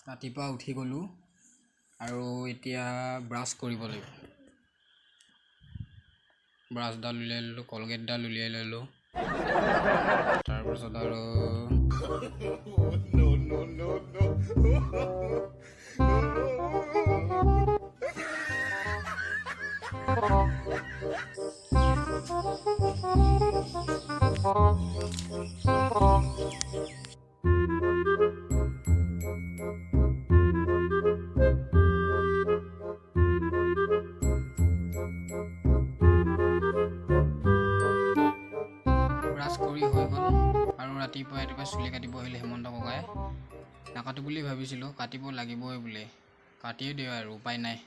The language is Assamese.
ৰাতিপুৱা উঠি গ'লো আৰু এতিয়া ব্ৰাছ কৰিব লাগিব। ব্ৰাছডাল উলিয়াই ল'লোঁ, কলগেটডাল উলিয়াই ল'লোঁ, তাৰপিছত আৰু ব্ৰাছ কৰি হৈ গ'ল। আৰু ৰাতিপুৱা চুলি কাটিব আহিলে হেমন্ত ককাই। নাকাটো বুলি ভাবিছিলোঁ, কাটিব লাগিবই বোলে, কাটিয়ে দিওঁ আৰু উপায় নাই।